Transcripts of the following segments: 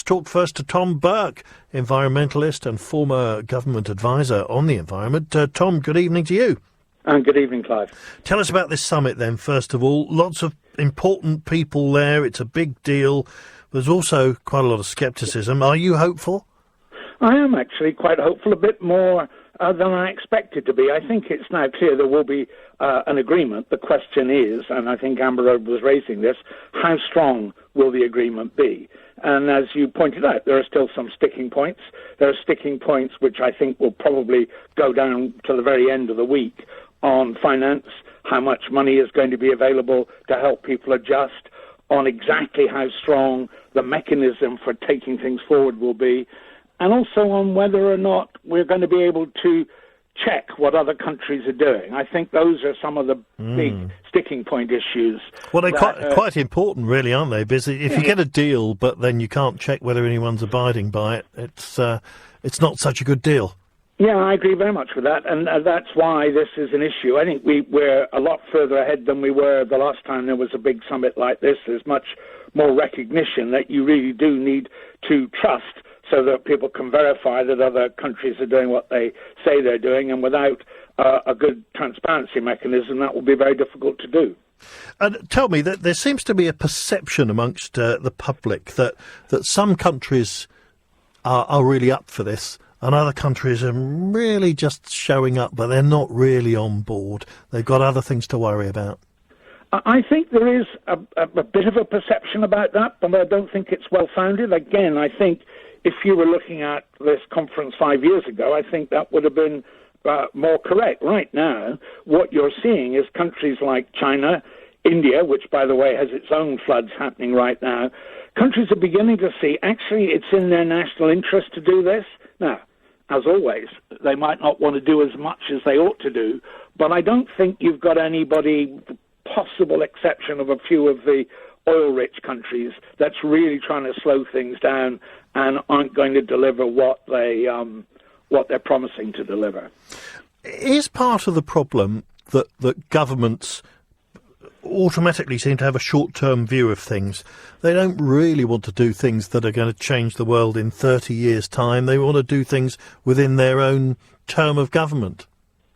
talk first to Tom Burke, environmentalist and former government advisor on the environment. Tom, good evening to you. And good evening, Clive. Tell us about this summit then, first of all. Lots of important people there. It's a big deal. There's also quite a lot of scepticism. Are you hopeful? I am actually quite hopeful, a bit more than I expected to be. I think it's now clear there will be an agreement. The question is, and I think Amber Road was raising this, how strong will the agreement be? And as you pointed out, there are still some sticking points. There are sticking points which I think will probably go down to the very end of the week on finance, how much money is going to be available to help people adjust, on exactly how strong the mechanism for taking things forward will be, and also on whether or not we're going to be able to check what other countries are doing. I think those are some of the big sticking point issues. Well, they're quite important, really, aren't they? Because if you get a deal, but then you can't check whether anyone's abiding by it, it's not such a good deal. Yeah, I agree very much with that, and that's why this is an issue. I think we're a lot further ahead than we were the last time there was a big summit like this. There's much more recognition that you really do need to trust so that people can verify that other countries are doing what they say they're doing, and without a good transparency mechanism, that will be very difficult to do. And tell me, that there seems to be a perception amongst the public that some countries are really up for this, and other countries are really just showing up, but they're not really on board. They've got other things to worry about. I think there is a bit of a perception about that, but I don't think it's well-founded. Again, I think if you were looking at this conference 5 years ago, I think that would have been more correct. Right now, what you're seeing is countries like China, India, which, by the way, has its own floods happening right now. Countries are beginning to see, actually, it's in their national interest to do this. Now, as always, they might not want to do as much as they ought to do, but I don't think you've got anybody, possible exception of a few of the oil-rich countries, that's really trying to slow things down and aren't going to deliver what they're promising to deliver. Is part of the problem that governments automatically seem to have a short-term view of things? They don't really want to do things that are going to change the world in 30 years' time. They want to do things within their own term of government.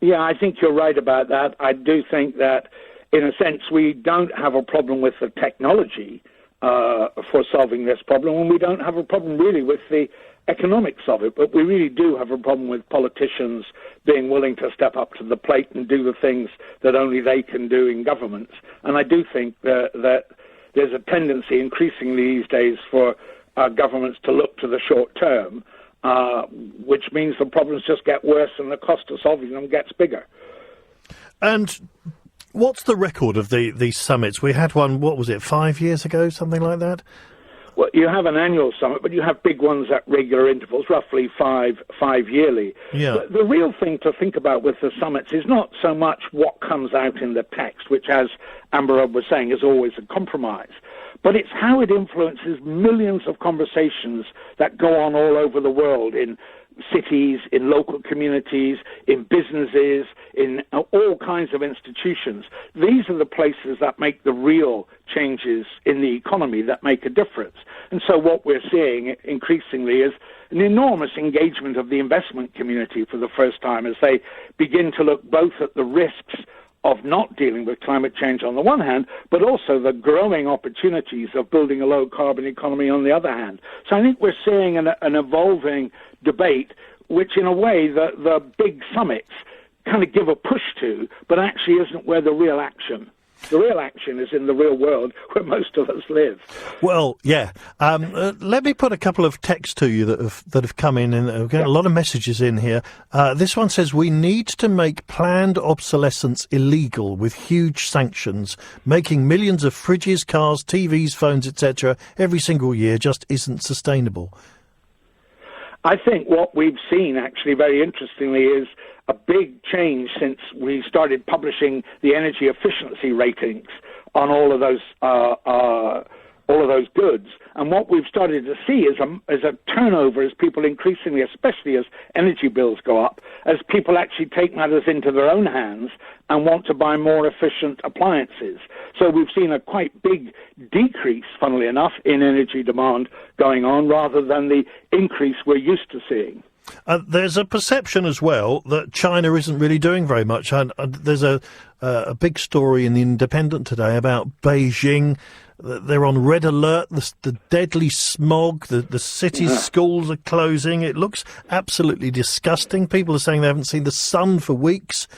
Yeah, I think you're right about that. I do think that, in a sense, we don't have a problem with the technology for solving this problem, and we don't have a problem really with the economics of it, but we really do have a problem with politicians being willing to step up to the plate and do the things that only they can do in governments. And I do think that there's a tendency increasingly these days for governments to look to the short term, which means the problems just get worse and the cost of solving them gets bigger. And what's the record of these summits? We had one, 5 years ago, something like that? Well, you have an annual summit, but you have big ones at regular intervals, roughly five yearly. Yeah. The real thing to think about with the summits is not so much what comes out in the text, which, as Amber was saying, is always a compromise, but it's how it influences millions of conversations that go on all over the world, in cities, in local communities, in businesses, in all kinds of institutions. These are the places that make the real changes in the economy that make a difference. And so what we're seeing increasingly is an enormous engagement of the investment community for the first time as they begin to look both at the risks of not dealing with climate change on the one hand, but also the growing opportunities of building a low-carbon economy on the other hand. So I think we're seeing an evolving debate, which in a way the big summits kind of give a push to, but actually isn't where the real action. The real action is in the real world where most of us live. Well, yeah. Let me put a couple of texts to you that have come in, and we're getting a lot of messages in here. This one says, we need to make planned obsolescence illegal with huge sanctions. Making millions of fridges, cars, TVs, phones, etc. every single year just isn't sustainable. I think what we've seen, actually, very interestingly, is a big change since we started publishing the energy efficiency ratings on all of those goods. And what we've started to see is a turnover as people increasingly, especially as energy bills go up, as people actually take matters into their own hands and want to buy more efficient appliances. So we've seen a quite big decrease, funnily enough, in energy demand going on rather than the increase we're used to seeing. There's a perception as well that China isn't really doing very much. There's a big story in The Independent today about Beijing. They're on red alert. The deadly smog, the city's schools are closing. It looks absolutely disgusting. People are saying they haven't seen the sun for weeks.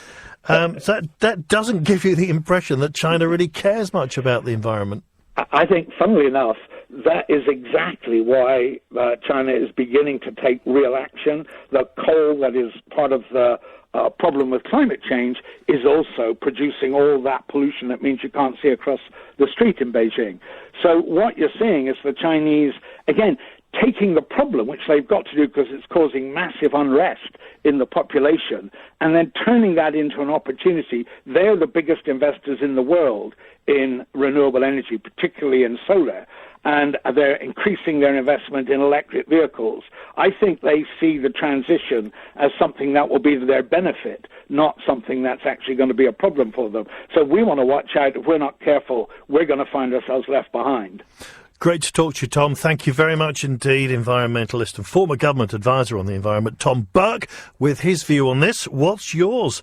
So that doesn't give you the impression that China really cares much about the environment. I think, funnily enough, that is exactly why China is beginning to take real action. The coal that is part of the problem with climate change is also producing all that pollution that means you can't see across the street in Beijing. So what you're seeing is the Chinese, again, taking the problem, which they've got to do because it's causing massive unrest in the population, and then turning that into an opportunity. They're the biggest investors in the world in renewable energy, particularly in solar, and they're increasing their investment in electric vehicles. I think they see the transition as something that will be to their benefit, not something that's actually going to be a problem for them. So we want to watch out. If we're not careful, we're going to find ourselves left behind. Great to talk to you, Tom. Thank you very much indeed. Environmentalist and former government advisor on the environment, Tom Burke, with his view on this. What's yours?